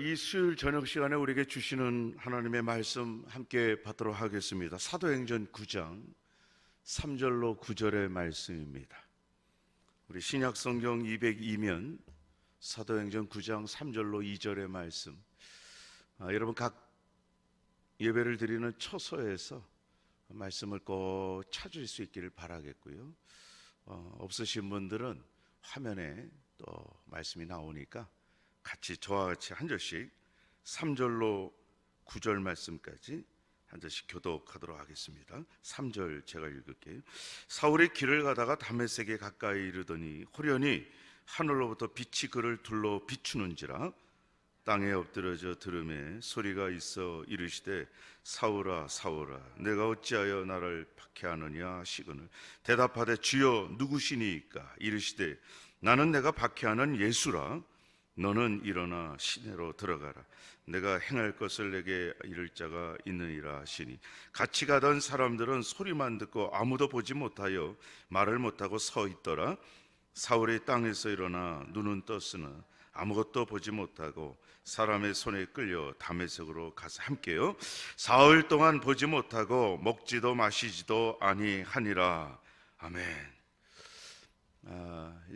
이 수요일 저녁 시간에 우리에게 주시는 하나님의 말씀 함께 받도록 하겠습니다. 사도행전 9장 3절로 9절의 말씀입니다. 우리 신약성경 202면 사도행전 9장 3절로 2절의 말씀, 여러분 각 예배를 드리는 처소에서 말씀을 꼭 찾을 수 있기를 바라겠고요. 없으신 분들은 화면에 또 말씀이 나오니까 같이 저와 같이 한 절씩 3절로 9절 말씀까지 한 절씩 교독하도록 하겠습니다. 3절 제가 읽을게요. 사울이 길을 가다가 다메섹에 가까이 이르더니 호련히 하늘로부터 빛이 그를 둘러 비추는지라 땅에 엎드려져 들음에 소리가 있어 이르시되 사울아 사울아 내가 어찌하여 나를 박해하느냐 하시거늘 대답하되 주여 누구시니이까 이르시되 나는 내가 박해하는 예수라 너는 일어나 시내로 들어가라 내가 행할 것을 내게 이를 자가 있느니라 하시니 같이 가던 사람들은 소리만 듣고 아무도 보지 못하여 말을 못하고 서 있더라. 사울이 땅에서 일어나 눈은 떴으나 아무것도 보지 못하고 사람의 손에 끌려 다메섹으로 가서 함께요 사흘 동안 보지 못하고 먹지도 마시지도 아니하니라. 아멘.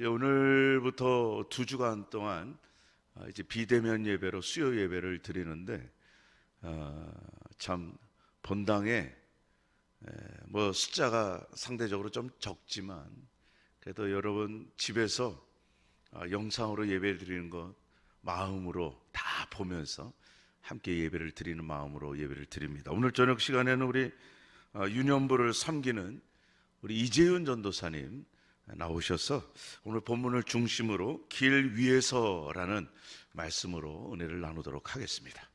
오늘부터 2주간 동안 이제 비대면 예배로 수요 예배를 드리는데 참 본당에 뭐 숫자가 상대적으로 좀 적지만 그래도 여러분 집에서 영상으로 예배 드리는 것 마음으로 다 보면서 함께 예배를 드리는 마음으로 예배를 드립니다. 오늘 저녁 시간에는 우리 유년부를 섬기는 우리 이재윤 전도사님 나오셔서 오늘 본문을 중심으로 길 위에서라는 말씀으로 은혜를 나누도록 하겠습니다.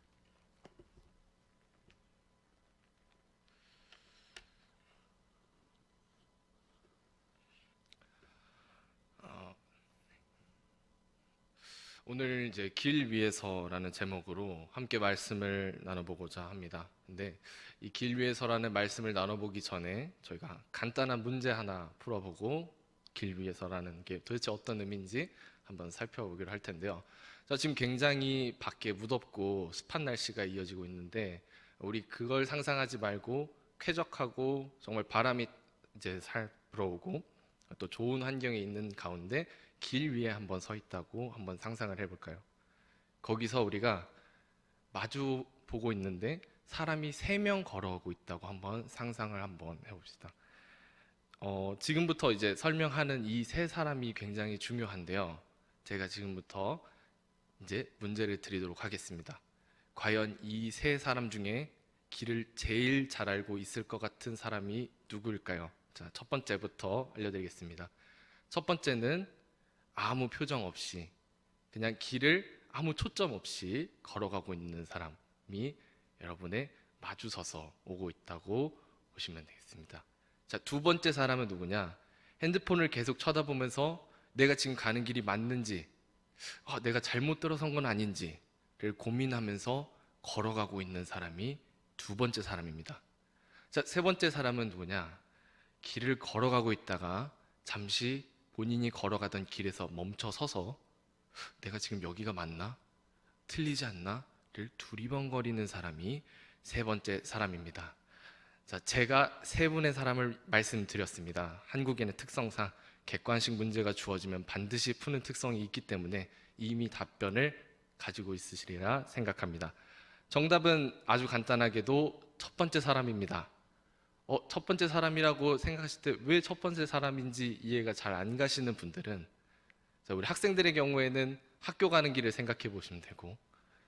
오늘 이제 길 위에서라는 제목으로 함께 말씀을 나눠보고자 합니다. 근데 이 길 위에서라는 말씀을 나눠보기 전에 저희가 간단한 문제 하나 풀어보고 길 위에서라는 게 도대체 어떤 의미인지 한번 살펴보기로 할 텐데요. 자, 지금 굉장히 밖에 무덥고 습한 날씨가 이어지고 있는데 우리 그걸 상상하지 말고 쾌적하고 정말 바람이 이제 살 불어오고 또 좋은 환경에 있는 가운데 길 위에 한번 서 있다고 한번 상상을 해볼까요? 거기서 우리가 마주 보고 있는데 사람이 3명 걸어오고 있다고 한번 상상을 한번 해봅시다. 지금부터 이제 설명하는 이 3사람이 굉장히 중요한데요. 제가 지금부터 이제 문제를 드리도록 하겠습니다. 과연 이 3사람 중에 길을 제일 잘 알고 있을 것 같은 사람이 누구일까요? 자, 첫 번째부터 알려드리겠습니다. 첫 번째는 아무 표정 없이 그냥 길을 아무 초점 없이 걸어가고 있는 사람이 여러분의 마주서서 오고 있다고 보시면 되겠습니다. 자, 두 번째 사람은 누구냐? 핸드폰을 계속 쳐다보면서 내가 지금 가는 길이 맞는지, 내가 잘못 들어선 건 아닌지를 고민하면서 걸어가고 있는 사람이 두 번째 사람입니다. 자, 세 번째 사람은 누구냐? 길을 걸어가고 있다가 잠시 본인이 걸어가던 길에서 멈춰 서서 내가 지금 여기가 맞나? 틀리지 않나?를 두리번거리는 사람이 세 번째 사람입니다. 자, 제가 3분의 사람을 말씀드렸습니다. 한국인의 특성상 객관식 문제가 주어지면 반드시 푸는 특성이 있기 때문에 이미 답변을 가지고 있으시리라 생각합니다. 정답은 아주 간단하게도 첫 번째 사람입니다. 첫 번째 사람이라고 생각하실 때 왜 첫 번째 사람인지 이해가 잘 안 가시는 분들은 우리 학생들의 경우에는 학교 가는 길을 생각해 보시면 되고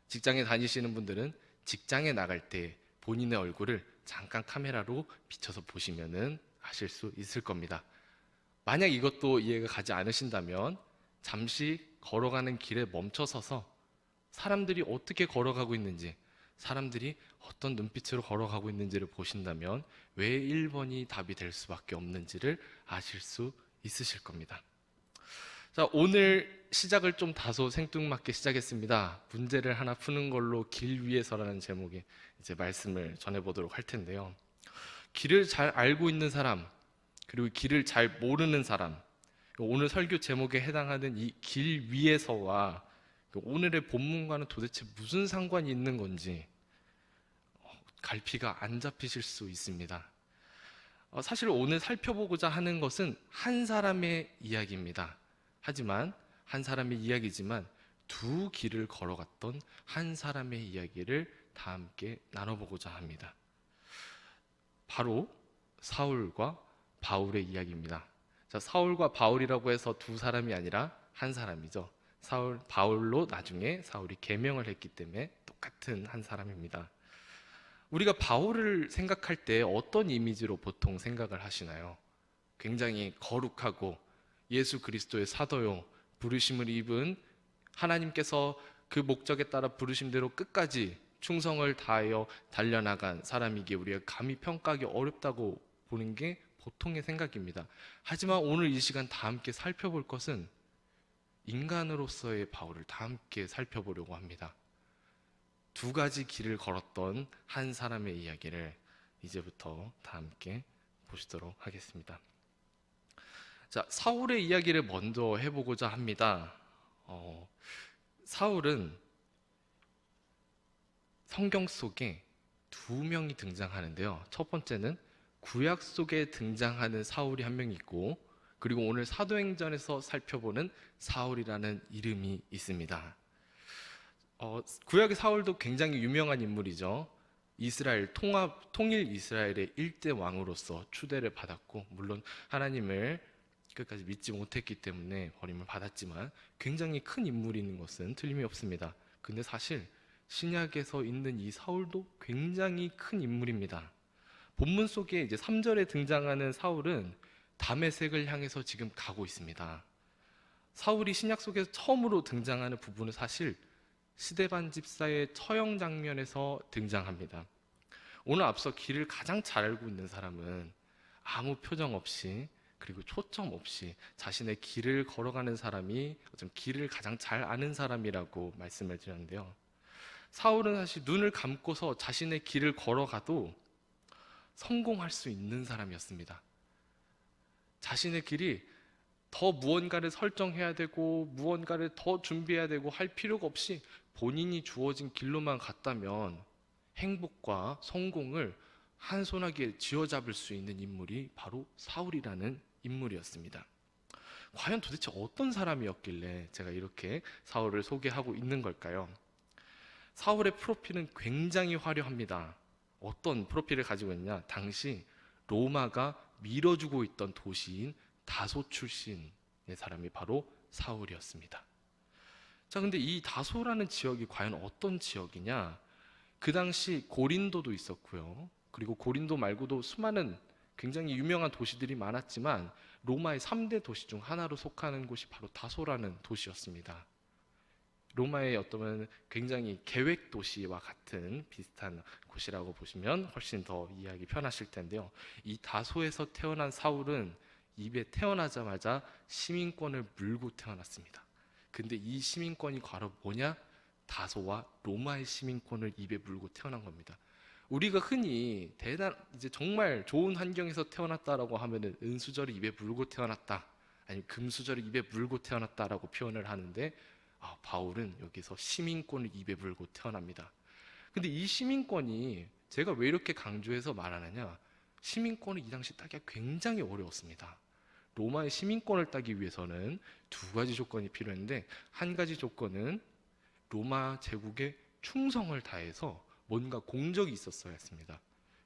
직장에 다니시는 분들은 직장에 나갈 때 본인의 얼굴을 잠깐 카메라로 비춰서 보시면은 아실 수 있을 겁니다. 만약 이것도 이해가 가지 않으신다면 잠시 걸어가는 길에 멈춰 서서 사람들이 어떻게 걸어가고 있는지, 사람들이 어떤 눈빛으로 걸어가고 있는지를 보신다면 왜 1번이 답이 될 수밖에 없는지를 아실 수 있으실 겁니다. 자, 오늘 시작을 좀 다소 생뚱맞게 시작했습니다. 문제를 하나 푸는 걸로 길 위에서라는 제목의 이제 말씀을 전해보도록 할 텐데요. 길을 잘 알고 있는 사람, 그리고 길을 잘 모르는 사람, 오늘 설교 제목에 해당하는 이 길 위에서와 오늘의 본문과는 도대체 무슨 상관이 있는 건지 갈피가 안 잡히실 수 있습니다. 사실 오늘 살펴보고자 하는 것은 한 사람의 이야기입니다. 하지만 한 사람의 이야기지만 두 길을 걸어갔던 한 사람의 이야기를 다 함께 나눠보고자 합니다. 바로 사울과 바울의 이야기입니다. 자, 사울과 바울이라고 해서 두 사람이 아니라 한 사람이죠. 바울로 나중에 사울이 계명을 했기 때문에 똑같은 한 사람입니다. 우리가 바울을 생각할 때 어떤 이미지로 보통 생각을 하시나요? 굉장히 거룩하고 예수 그리스도의 사도요, 부르심을 입은 하나님께서 그 목적에 따라 부르심대로 끝까지 충성을 다하여 달려나간 사람이기에 우리가 감히 평가하기 어렵다고 보는 게 보통의 생각입니다. 하지만 오늘 이 시간 다 함께 살펴볼 것은 인간으로서의 바울을 다 함께 살펴보려고 합니다. 두 가지 길을 걸었던 한 사람의 이야기를 이제부터 다 함께 보시도록 하겠습니다. 자, 사울의 이야기를 먼저 해보고자 합니다. 사울은 성경 속에 두 명이 등장하는데요. 첫 번째는 구약 속에 등장하는 사울이 한 명 있고, 그리고 오늘 사도행전에서 살펴보는 사울이라는 이름이 있습니다. 구약의 사울도 굉장히 유명한 인물이죠. 이스라엘 통일 이스라엘의 일대 왕으로서 추대를 받았고, 물론 하나님을 끝까지 믿지 못했기 때문에 버림을 받았지만 굉장히 큰 인물인 것은 틀림이 없습니다. 근데 사실 신약에서 있는 이 사울도 굉장히 큰 인물입니다. 본문 속에 이제 3절에 등장하는 사울은 다메섹을 향해서 지금 가고 있습니다. 사울이 신약 속에서 처음으로 등장하는 부분은 사실 스데반 집사의 처형 장면에서 등장합니다. 오늘 앞서 길을 가장 잘 알고 있는 사람은 아무 표정 없이, 그리고 초점 없이 자신의 길을 걸어가는 사람이 좀 길을 가장 잘 아는 사람이라고 말씀을 드렸는데요. 사울은 사실 눈을 감고서 자신의 길을 걸어가도 성공할 수 있는 사람이었습니다. 자신의 길이 더 무언가를 설정해야 되고 무언가를 더 준비해야 되고 할 필요가 없이 본인이 주어진 길로만 갔다면 행복과 성공을 한 손아귀에 쥐어잡을 수 있는 인물이 바로 사울이라는 인물이었습니다. 과연 도대체 어떤 사람이었길래 제가 이렇게 사울을 소개하고 있는 걸까요? 사울의 프로필은 굉장히 화려합니다. 어떤 프로필을 가지고 있냐? 당시 로마가 밀어주고 있던 도시인 다소 출신의 사람이 바로 사울이었습니다. 자, 근데 이 다소라는 지역이 과연 어떤 지역이냐? 그 당시 고린도도 있었고요. 그리고 고린도 말고도 수많은 굉장히 유명한 도시들이 많았지만 로마의 3대 도시 중 하나로 속하는 곳이 바로 다소라는 도시였습니다. 로마의 어떤 굉장히 계획 도시와 같은 비슷한 곳이라고 보시면 훨씬 더 이해하기 편하실 텐데요. 이 다소에서 태어난 사울은 입에 태어나자마자 시민권을 물고 태어났습니다. 근데 이 시민권이 바로 뭐냐? 다소와 로마의 시민권을 입에 물고 태어난 겁니다. 우리가 흔히 이제 정말 좋은 환경에서 태어났다라고 하면은 은수저를 입에 물고 태어났다, 아니면 금수저를 입에 물고 태어났다라고 표현을 하는데, 바울은 여기서 시민권을 입에 물고 태어납니다. 근데 이 시민권이 제가 왜 이렇게 강조해서 말하느냐? 시민권을 이 당시 따기가 굉장히 어려웠습니다. 로마의 시민권을 따기 위해서는 두 가지 조건이 필요했는데, 한 가지 조건은 로마 제국에 충성을 다해서 뭔가 공적이 있었어야 했습니다.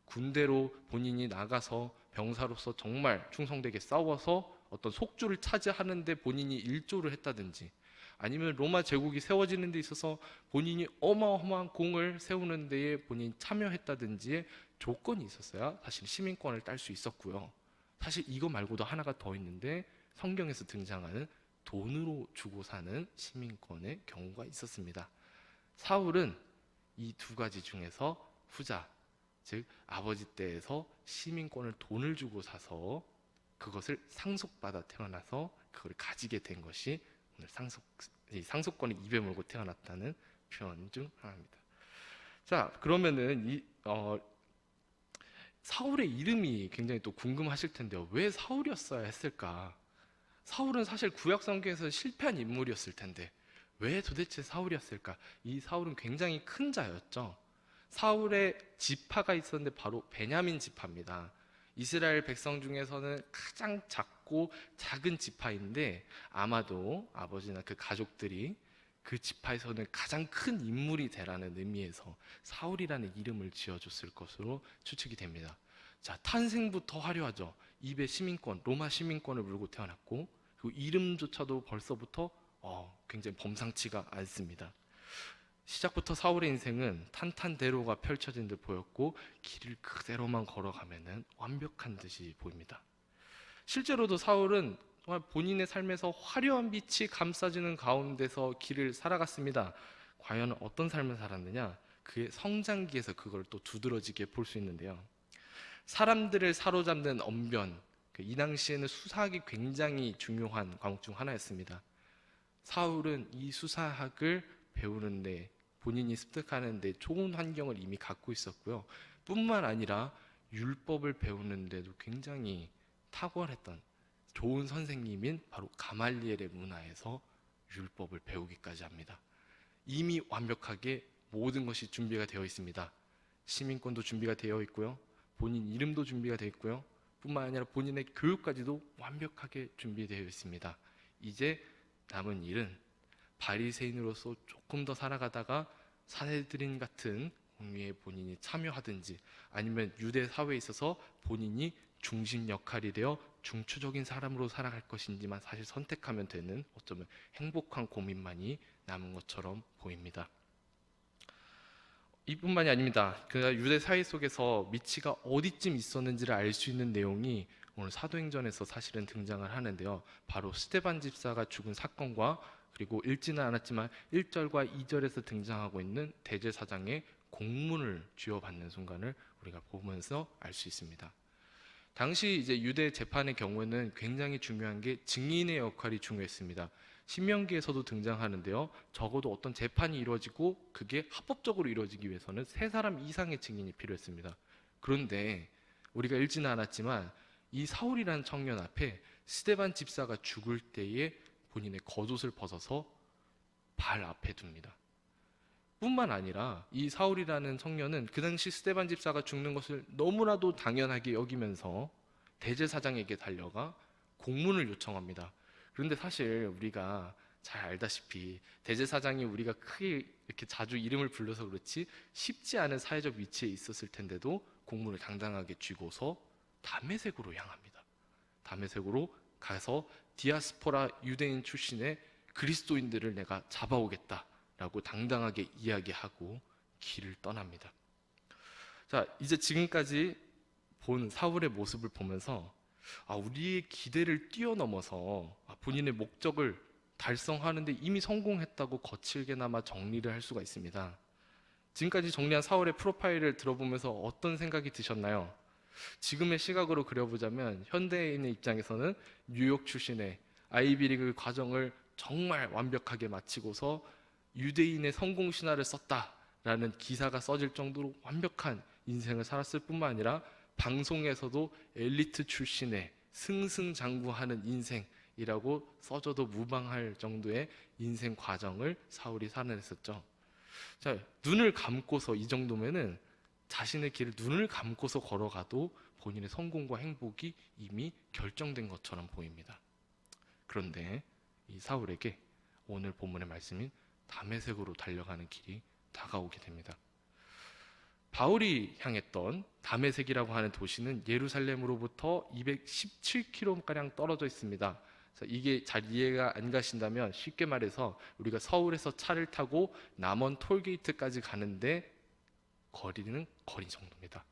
군대로 본인이 나가서 병사로서 정말 충성되게 싸워서 어떤 속주를 차지하는데 본인이 일조를 했다든지, 아니면 로마 제국이 세워지는 데 있어서 본인이 어마어마한 공을 세우는 데에 본인이 참여했다든지의 조건이 있었어야 사실 시민권을 딸 수 있었고요. 사실 이거 말고도 하나가 더 있는데, 성경에서 등장하는 돈으로 주고 사는 시민권의 경우가 있었습니다. 사울은 이 두 가지 중에서 후자, 즉 아버지 때에서 시민권을 돈을 주고 사서 그것을 상속받아 태어나서 그걸 가지게 된 것이 오늘 상속권을 입에 물고 태어났다는 표현 중 하나입니다. 자, 그러면은 사울의 이름이 굉장히 또 궁금하실 텐데요. 왜 사울이었어야 했을까? 사울은 사실 구약 성경에서 실패한 인물이었을 텐데 왜 도대체 사울이었을까? 이 사울은 굉장히 큰 자였죠. 사울의 지파가 있었는데 바로 베냐민 지파입니다. 이스라엘 백성 중에서는 가장 작고 작은 지파인데 아마도 아버지나 그 가족들이 그 지파에서는 가장 큰 인물이 되라는 의미에서 사울이라는 이름을 지어줬을 것으로 추측이 됩니다. 자, 탄생부터 화려하죠. 입에 시민권, 로마 시민권을 물고 태어났고, 그리고 이름조차도 벌써부터 굉장히 범상치가 않습니다. 시작부터 사울의 인생은 탄탄대로가 펼쳐진 듯 보였고, 길을 그대로만 걸어가면은 완벽한 듯이 보입니다. 실제로도 사울은 정말 본인의 삶에서 화려한 빛이 감싸지는 가운데서 길을 살아갔습니다. 과연 어떤 삶을 살았느냐? 그의 성장기에서 그걸 또 두드러지게 볼 수 있는데요. 사람들을 사로잡는 언변, 이 당시에는 수사학이 굉장히 중요한 과목 중 하나였습니다. 사울은 이 수사학을 배우는데, 본인이 습득하는데 좋은 환경을 이미 갖고 있었고요. 뿐만 아니라 율법을 배우는데도 굉장히 탁월했던 좋은 선생님인 바로 가말리엘의 문화에서 율법을 배우기까지 합니다. 이미 완벽하게 모든 것이 준비가 되어 있습니다. 시민권도 준비가 되어 있고요. 본인 이름도 준비가 되어 있고요. 뿐만 아니라 본인의 교육까지도 완벽하게 준비되어 있습니다. 이제 남은 일은 바리새인으로서 조금 더 살아가다가 사내들인 같은 공리에 본인이 참여하든지, 아니면 유대 사회에 있어서 본인이 중심 역할이 되어 중추적인 사람으로 살아갈 것인지만 사실 선택하면 되는, 어쩌면 행복한 고민만이 남은 것처럼 보입니다. 이뿐만이 아닙니다. 그 유대 사회 속에서 미치가 어디쯤 있었는지를 알 수 있는 내용이 오늘 사도행전에서 사실은 등장을 하는데요. 바로 스데반 집사가 죽은 사건과, 그리고 읽지는 않았지만 1절과 2절에서 등장하고 있는 대제사장의 공문을 쥐어받는 순간을 우리가 보면서 알 수 있습니다. 당시 이제 유대 재판의 경우에는 굉장히 중요한 게 증인의 역할이 중요했습니다. 신명기에서도 등장하는데요. 적어도 어떤 재판이 이루어지고 그게 합법적으로 이루어지기 위해서는 3사람 이상의 증인이 필요했습니다. 그런데 우리가 읽지는 않았지만 이 사울이라는 청년 앞에 스데반 집사가 죽을 때에 본인의 겉옷을 벗어서 발 앞에 둡니다. 뿐만 아니라 이 사울이라는 청년은 그 당시 스데반 집사가 죽는 것을 너무나도 당연하게 여기면서 대제사장에게 달려가 공문을 요청합니다. 그런데 사실 우리가 잘 알다시피 대제사장이 우리가 크게 이렇게 자주 이름을 불러서 그렇지 쉽지 않은 사회적 위치에 있었을 텐데도 공문을 당당하게 쥐고서 다메섹으로 향합니다. 다메섹으로 가서 디아스포라 유대인 출신의 그리스도인들을 내가 잡아오겠다라고 당당하게 이야기하고 길을 떠납니다. 자, 이제 지금까지 본 사울의 모습을 보면서 우리의 기대를 뛰어넘어서 본인의 목적을 달성하는데 이미 성공했다고 거칠게나마 정리를 할 수가 있습니다. 지금까지 정리한 사울의 프로파일을 들어보면서 어떤 생각이 드셨나요? 지금의 시각으로 그려보자면 현대인의 입장에서는 뉴욕 출신의 아이비리그 과정을 정말 완벽하게 마치고서 유대인의 성공 신화를 썼다라는 기사가 써질 정도로 완벽한 인생을 살았을 뿐만 아니라 방송에서도 엘리트 출신의 승승장구하는 인생이라고 써줘도 무방할 정도의 인생 과정을 사울이 살아냈었죠. 자, 눈을 감고서 이 정도면은 자신의 길을 눈을 감고서 걸어가도 본인의 성공과 행복이 이미 결정된 것처럼 보입니다. 그런데 이 사울에게 오늘 본문의 말씀인 다메섹으로 달려가는 길이 다가오게 됩니다. 바울이 향했던 다메섹이라고 하는 도시는 예루살렘으로부터 217km가량 떨어져 있습니다. 이게 잘 이해가 안 가신다면 쉽게 말해서 우리가 서울에서 차를 타고 남원 톨게이트까지 가는데 거리는 거리 정도입니다.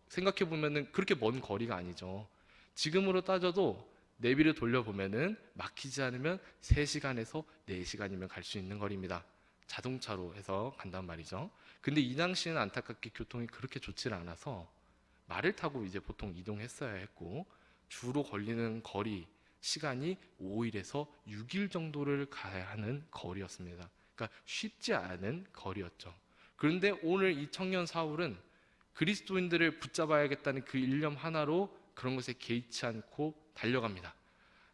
생각해 보면은 그렇게 먼 거리가 아니죠. 지금으로 따져도 내비를 돌려보면은 막히지 않으면 3시간에서 4시간이면 갈 수 있는 거리입니다. 자동차로 해서 간단 말이죠. 근데 이 당시에는 안타깝게 교통이 그렇게 좋지 않아서 말을 타고 이제 보통 이동했어야 했고, 주로 걸리는 거리 시간이 5일에서 6일 정도를 가야 하는 거리였습니다. 그러니까 쉽지 않은 거리였죠. 그런데 오늘 이 청년 사울은 그리스도인들을 붙잡아야겠다는 그 일념 하나로 그런 것에 개의치 않고 달려갑니다.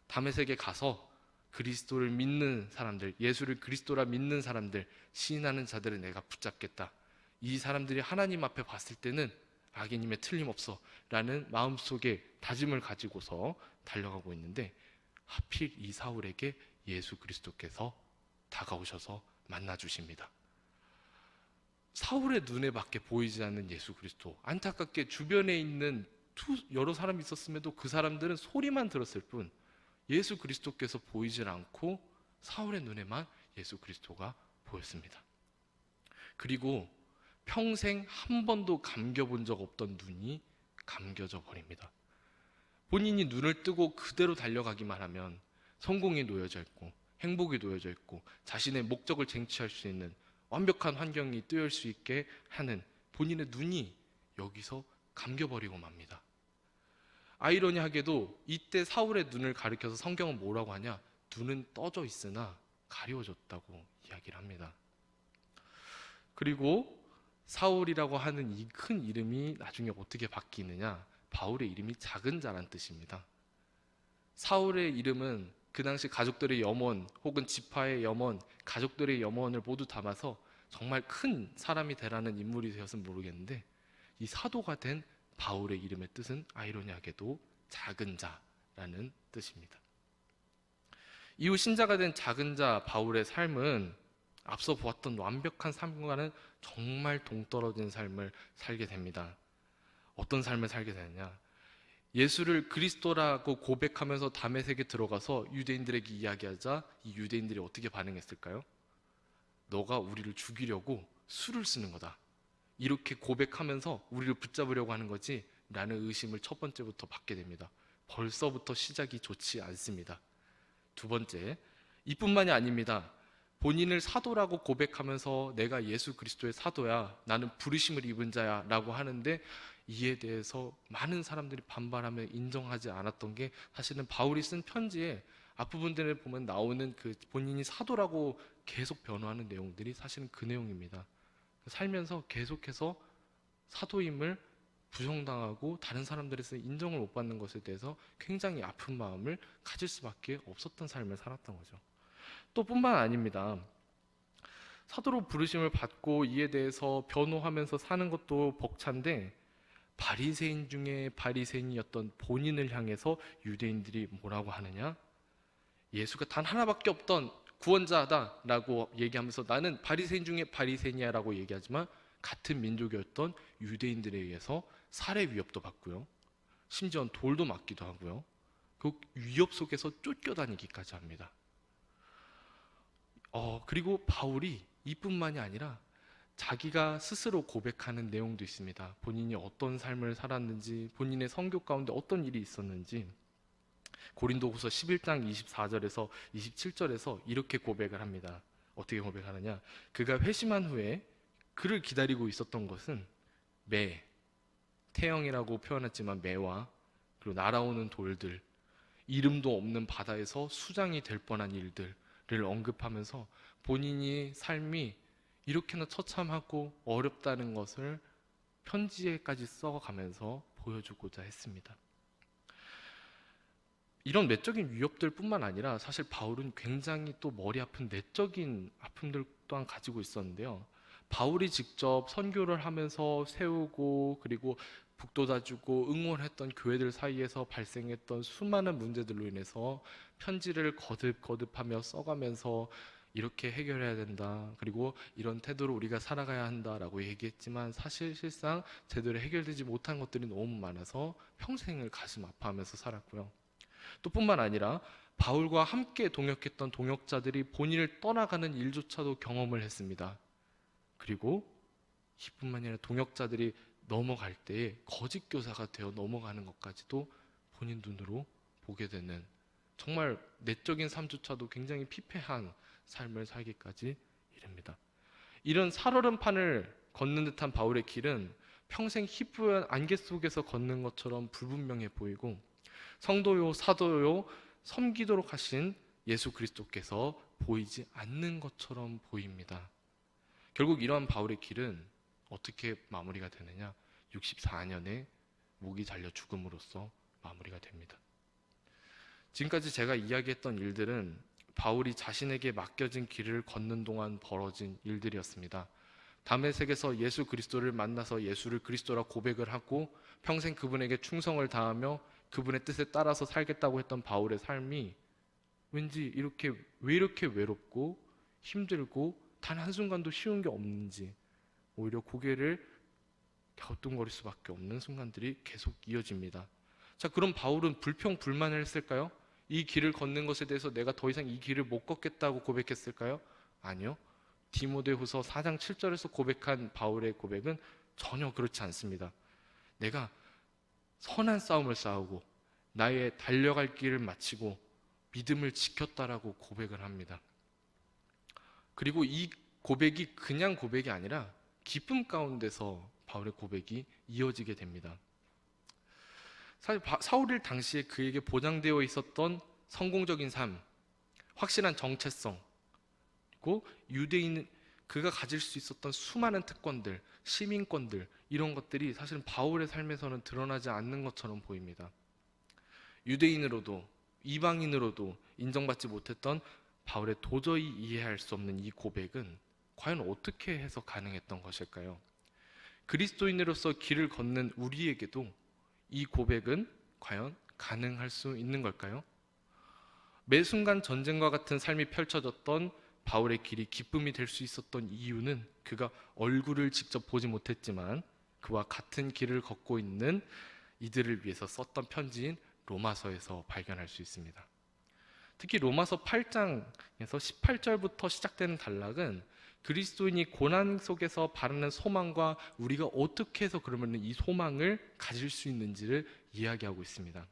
다메섹에 가서 그리스도를 믿는 사람들, 예수를 그리스도라 믿는 사람들, 시인하는 자들을 내가 붙잡겠다. 이 사람들이 하나님 앞에 봤을 때는 악인임에 틀림없어 라는 마음속에 다짐을 가지고서 달려가고 있는데, 하필 이 사울에게 예수 그리스도께서 다가오셔서 만나주십니다. 사울의 눈에 밖에 보이지 않는 예수 그리스도, 안타깝게 주변에 있는 여러 사람이 있었음에도 그 사람들은 소리만 들었을 뿐 예수 그리스도께서 보이질 않고 사울의 눈에만 예수 그리스도가 보였습니다. 그리고 평생 한 번도 감겨본 적 없던 눈이 감겨져 버립니다. 본인이 눈을 뜨고 그대로 달려가기만 하면 성공이 놓여져 있고 행복이 놓여져 있고 자신의 목적을 쟁취할 수 있는 완벽한 환경이 뜨일 수 있게 하는 본인의 눈이 여기서 감겨버리고 맙니다. 아이러니하게도 이때 사울의 눈을 가리켜서 성경은 뭐라고 하냐? 눈은 떠져 있으나 가려워졌다고 이야기를 합니다. 그리고 사울이라고 하는 이 큰 이름이 나중에 어떻게 바뀌느냐? 바울의 이름이 작은 자란 뜻입니다. 사울의 이름은 그 당시 가족들의 염원 혹은 지파의 염원, 가족들의 염원을 모두 담아서 정말 큰 사람이 되라는 인물이 되었으면 모르겠는데, 이 사도가 된 바울의 이름의 뜻은 아이러니하게도 작은 자라는 뜻입니다. 이후 신자가 된 작은 자 바울의 삶은 앞서 보았던 완벽한 삶과는 정말 동떨어진 삶을 살게 됩니다. 어떤 삶을 살게 되느냐? 예수를 그리스도라고 고백하면서 다메섹에 들어가서 유대인들에게 이야기하자 이 유대인들이 어떻게 반응했을까요? 너가 우리를 죽이려고 수를 쓰는 거다. 이렇게 고백하면서 우리를 붙잡으려고 하는 거지? 라는 의심을 첫 번째부터 받게 됩니다. 벌써부터 시작이 좋지 않습니다. 두 번째, 이뿐만이 아닙니다. 본인을 사도라고 고백하면서 내가 예수 그리스도의 사도야, 나는 부르심을 입은 자야 라고 하는데, 이에 대해서 많은 사람들이 반발하며 인정하지 않았던 게 사실은 바울이 쓴 편지에 앞부분들을 보면 나오는 그 본인이 사도라고 계속 변호하는 내용들이 사실은 그 내용입니다. 살면서 계속해서 사도임을 부정당하고 다른 사람들에서 인정을 못 받는 것에 대해서 굉장히 아픈 마음을 가질 수밖에 없었던 삶을 살았던 거죠. 또 뿐만 아닙니다. 사도로 부르심을 받고 이에 대해서 변호하면서 사는 것도 벅찬데, 바리새인 중에 바리새인이었던 본인을 향해서 유대인들이 뭐라고 하느냐? 예수가 단 하나밖에 없던 구원자다라고 얘기하면서 나는 바리새인 중에 바리새인이야 라고 얘기하지만, 같은 민족이었던 유대인들에 의해서 살해 위협도 받고요, 심지어는 돌도 맞기도 하고요, 그 위협 속에서 쫓겨다니기까지 합니다. 그리고 바울이 이뿐만이 아니라 자기가 스스로 고백하는 내용도 있습니다. 본인이 어떤 삶을 살았는지, 본인의 선교 가운데 어떤 일이 있었는지 고린도후서 11장 24절에서 27절에서 이렇게 고백을 합니다. 어떻게 고백하느냐? 그가 회심한 후에 그를 기다리고 있었던 것은 매, 태영이라고 표현했지만 매와, 그리고 날아오는 돌들, 이름도 없는 바다에서 수장이 될 뻔한 일들을 언급하면서 본인이 삶이 이렇게나 처참하고 어렵다는 것을 편지에까지 써가면서 보여주고자 했습니다. 이런 외적인 위협들 뿐만 아니라 사실 바울은 굉장히 또 머리 아픈 내적인 아픔들 또한 가지고 있었는데요. 바울이 직접 선교를 하면서 세우고 그리고 북돋아주고 응원했던 교회들 사이에서 발생했던 수많은 문제들로 인해서 편지를 거듭거듭하며 써가면서 이렇게 해결해야 된다, 그리고 이런 태도로 우리가 살아가야 한다라고 얘기했지만 실상 제대로 해결되지 못한 것들이 너무 많아서 평생을 가슴 아파하면서 살았고요. 또 뿐만 아니라 바울과 함께 동역했던 동역자들이 본인을 떠나가는 일조차도 경험을 했습니다. 그리고 이뿐만 아니라 동역자들이 넘어갈 때에 거짓 교사가 되어 넘어가는 것까지도 본인 눈으로 보게 되는, 정말 내적인 삶조차도 굉장히 피폐한 삶을 살기까지 이릅니다. 이런 살얼음판을 걷는 듯한 바울의 길은 평생 희뿌연 안개 속에서 걷는 것처럼 불분명해 보이고, 성도요, 사도요, 섬기도록 하신 예수 그리스도께서 보이지 않는 것처럼 보입니다. 결국 이러한 바울의 길은 어떻게 마무리가 되느냐? 64년에 목이 잘려 죽음으로써 마무리가 됩니다. 지금까지 제가 이야기했던 일들은 바울이 자신에게 맡겨진 길을 걷는 동안 벌어진 일들이었습니다. 다메섹에서 예수 그리스도를 만나서 예수를 그리스도라 고백을 하고 평생 그분에게 충성을 다하며 그분의 뜻에 따라서 살겠다고 했던 바울의 삶이 왠지 왜 이렇게 외롭고 힘들고 단 한순간도 쉬운 게 없는지 오히려 고개를 갸우뚱거릴 수밖에 없는 순간들이 계속 이어집니다. 자, 그럼 바울은 불평불만을 했을까요? 이 길을 걷는 것에 대해서 내가 더 이상 이 길을 못 걷겠다고 고백했을까요? 아니요. 디모데후서 4장 7절에서 고백한 바울의 고백은 전혀 그렇지 않습니다. 내가 선한 싸움을 싸우고 나의 달려갈 길을 마치고 믿음을 지켰다라고 고백을 합니다. 그리고 이 고백이 그냥 고백이 아니라 기쁨 가운데서 바울의 고백이 이어지게 됩니다. 사실 사울일 당시에 그에게 보장되어 있었던 성공적인 삶, 확실한 정체성, 그리고 유대인 그가 가질 수 있었던 수많은 특권들, 시민권들 이런 것들이 사실은 바울의 삶에서는 드러나지 않는 것처럼 보입니다. 유대인으로도 이방인으로도 인정받지 못했던 바울의 도저히 이해할 수 없는 이 고백은 과연 어떻게 해서 가능했던 것일까요? 그리스도인으로서 길을 걷는 우리에게도 이 고백은 과연 가능할 수 있는 걸까요? 매 순간 전쟁과 같은 삶이 펼쳐졌던 바울의 길이 기쁨이 될 수 있었던 이유는 그가 얼굴을 직접 보지 못했지만 그와 같은 길을 걷고 있는 이들을 위해서 썼던 편지인 로마서에서 발견할 수 있습니다. 특히 로마서 8장에서 18절부터 시작되는 단락은 그리스도인이 고난 속에서 바라는 소망과 우리가 어떻게 해서 그러면 이 소망을 가질 수 있는지를 이야기하고 있습니다.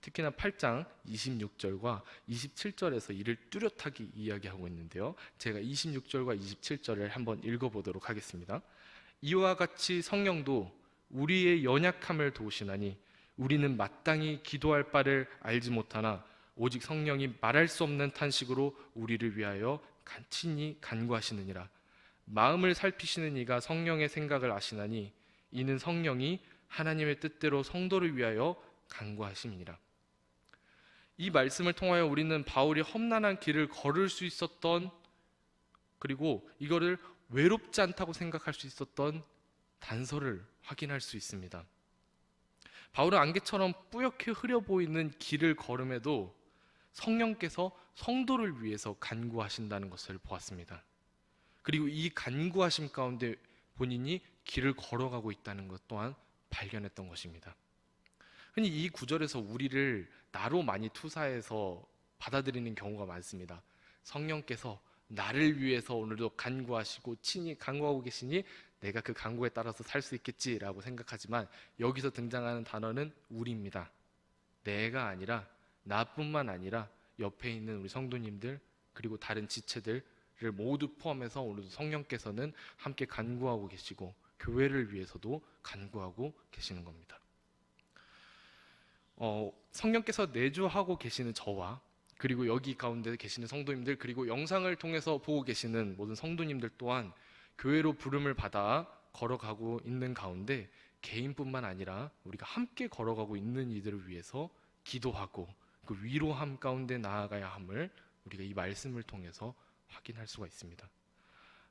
특히나 8장 26절과 27절에서 이를 뚜렷하게 이야기하고 있는데요. 제가 26절과 27절을 한번 읽어보도록 하겠습니다. 이와 같이 성령도 우리의 연약함을 도우시나니 우리는 마땅히 기도할 바를 알지 못하나 오직 성령이 말할 수 없는 탄식으로 우리를 위하여 친히 간구하시느니라. 마음을 살피시는 이가 성령의 생각을 아시나니 이는 성령이 하나님의 뜻대로 성도를 위하여 간구하심이니라. 이 말씀을 통하여 우리는 바울이 험난한 길을 걸을 수 있었던, 그리고 이거를 외롭지 않다고 생각할 수 있었던 단서를 확인할 수 있습니다. 바울은 안개처럼 뿌옇게 흐려 보이는 길을 걸음에도 성령께서 성도를 위해서 간구하신다는 것을 보았습니다. 그리고 이 간구하심 가운데 본인이 길을 걸어가고 있다는 것 또한 발견했던 것입니다. 흔히 이 구절에서 우리를 나로 많이 투사해서 받아들이는 경우가 많습니다. 성령께서 나를 위해서 오늘도 간구하시고 친히 간구하고 계시니 내가 그 간구에 따라서 살 수 있겠지라고 생각하지만 여기서 등장하는 단어는 우리입니다. 내가 아니라 나뿐만 아니라 옆에 있는 우리 성도님들 그리고 다른 지체들을 모두 포함해서 오늘도 성령께서는 함께 간구하고 계시고 교회를 위해서도 간구하고 계시는 겁니다. 성령께서 내주하고 계시는 저와 그리고 여기 가운데 계시는 성도님들 그리고 영상을 통해서 보고 계시는 모든 성도님들 또한 교회로 부름을 받아 걸어가고 있는 가운데 개인뿐만 아니라 우리가 함께 걸어가고 있는 이들을 위해서 기도하고 그 위로함 가운데 나아가야 함을 우리가 이 말씀을 통해서 확인할 수가 있습니다.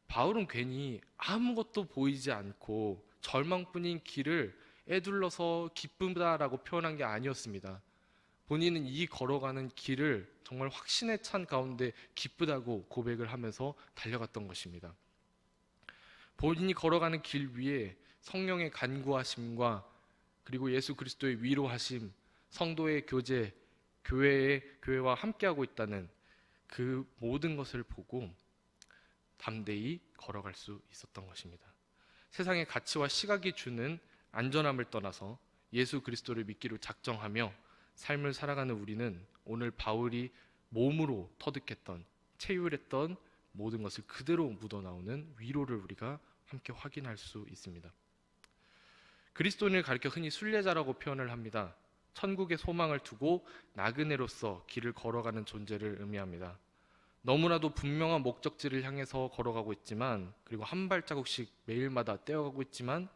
바울은 괜히 아무것도 보이지 않고 절망뿐인 길을 애둘러서 기쁘다라고 표현한 게 아니었습니다. 본인은 이 걸어가는 길을 정말 확신에 찬 가운데 기쁘다고 고백을 하면서 달려갔던 것입니다. 본인이 걸어가는 길 위에 성령의 간구하심과 그리고 예수 그리스도의 위로하심, 성도의 교제, 교회와 함께하고 있다는 그 모든 것을 보고 담대히 걸어갈 수 있었던 것입니다. 세상의 가치와 시각이 주는 안전함을 떠나서 예수 그리스도를 믿기로 작정하며 삶을 살아가는 우리는 오늘 바울이 몸으로 터득했던, 체휼했던 모든 것을 그대로 묻어나오는 위로를 우리가 함께 확인할 수 있습니다. 그리스도인을 가리켜 흔히 순례자라고 표현을 합니다. 천국의 소망을 두고 나그네로서 길을 걸어가는 존재를 의미합니다. 너무나도 분명한 목적지를 향해서 걸어가고 있지만 그리고 한 발자국씩 매일마다 떼어가고 있지만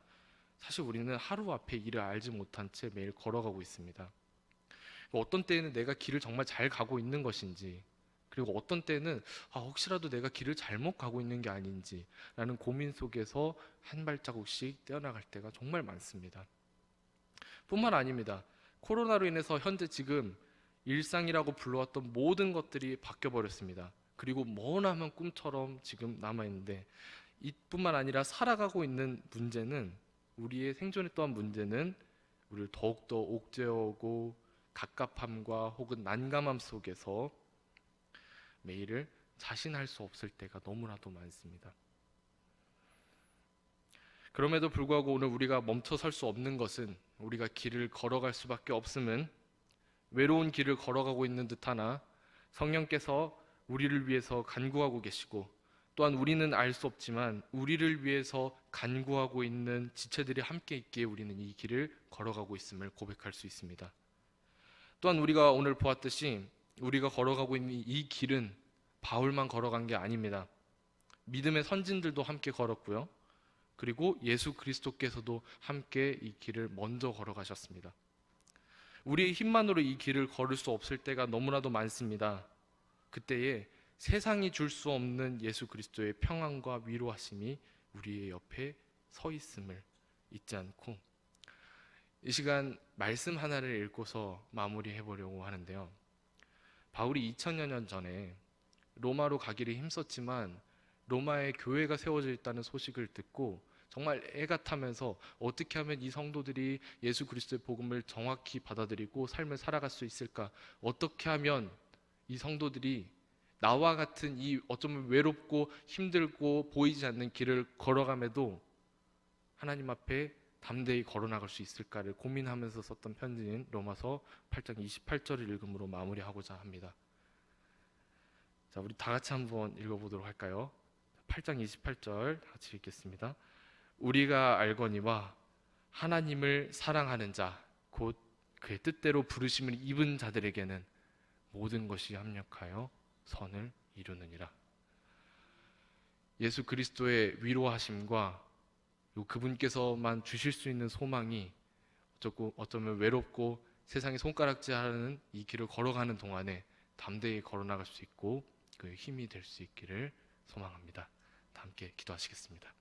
사실 우리는 하루 앞에 일을 알지 못한 채 매일 걸어가고 있습니다. 어떤 때에는 내가 길을 정말 잘 가고 있는 것인지 그리고 어떤 때는 혹시라도 내가 길을 잘못 가고 있는 게 아닌지라는 고민 속에서 한 발자국씩 떼어나갈 때가 정말 많습니다. 뿐만 아닙니다. 코로나로 인해서 현재 지금 일상이라고 불러왔던 모든 것들이 바뀌어 버렸습니다. 그리고 머나먼 꿈처럼 지금 남아있는데, 이뿐만 아니라 살아가고 있는 문제는, 우리의 생존에 또한 문제는 우리를 더욱더 옥죄어오고 갑갑함과 혹은 난감함 속에서 매일을 자신할 수 없을 때가 너무나도 많습니다. 그럼에도 불구하고 오늘 우리가 멈춰 설 수 없는 것은, 우리가 길을 걸어갈 수밖에 없음은 외로운 길을 걸어가고 있는 듯하나 성령께서 우리를 위해서 간구하고 계시고, 또한 우리는 알 수 없지만 우리를 위해서 간구하고 있는 지체들이 함께 있기에 우리는 이 길을 걸어가고 있음을 고백할 수 있습니다. 또한 우리가 오늘 보았듯이 우리가 걸어가고 있는 이 길은 바울만 걸어간 게 아닙니다. 믿음의 선진들도 함께 걸었고요. 그리고 예수 그리스도께서도 함께 이 길을 먼저 걸어가셨습니다. 우리의 힘만으로 이 길을 걸을 수 없을 때가 너무나도 많습니다. 그때에 세상이 줄 수 없는 예수 그리스도의 평안과 위로하심이 우리의 옆에 서 있음을 잊지 않고, 이 시간 말씀 하나를 읽고서 마무리해 보려고 하는데요. 바울이 2000여 년 전에 로마로 가기를 힘썼지만 로마에 교회가 세워져 있다는 소식을 듣고 정말 애가 타면서 어떻게 하면 이 성도들이 예수 그리스도의 복음을 정확히 받아들이고 삶을 살아갈 수 있을까, 어떻게 하면 이 성도들이 나와 같은 이 어쩌면 외롭고 힘들고 보이지 않는 길을 걸어감에도 하나님 앞에 담대히 걸어나갈 수 있을까를 고민하면서 썼던 편지인 로마서 8장 28절을 읽음으로 마무리하고자 합니다. 자, 우리 다 같이 한번 읽어보도록 할까요? 8장 28절 같이 읽겠습니다. 우리가 알거니와 하나님을 사랑하는 자, 곧 그의 뜻대로 부르심을 입은 자들에게는 모든 것이 합력하여 선을 이루느니라. 예수 그리스도의 위로하심과 그분께서만 주실 수 있는 소망이 어쩌면 외롭고 세상의 손가락질하는 이 길을 걸어가는 동안에 담대히 걸어나갈 수 있고 그 힘이 될 수 있기를 소망합니다. 다 함께 기도하시겠습니다.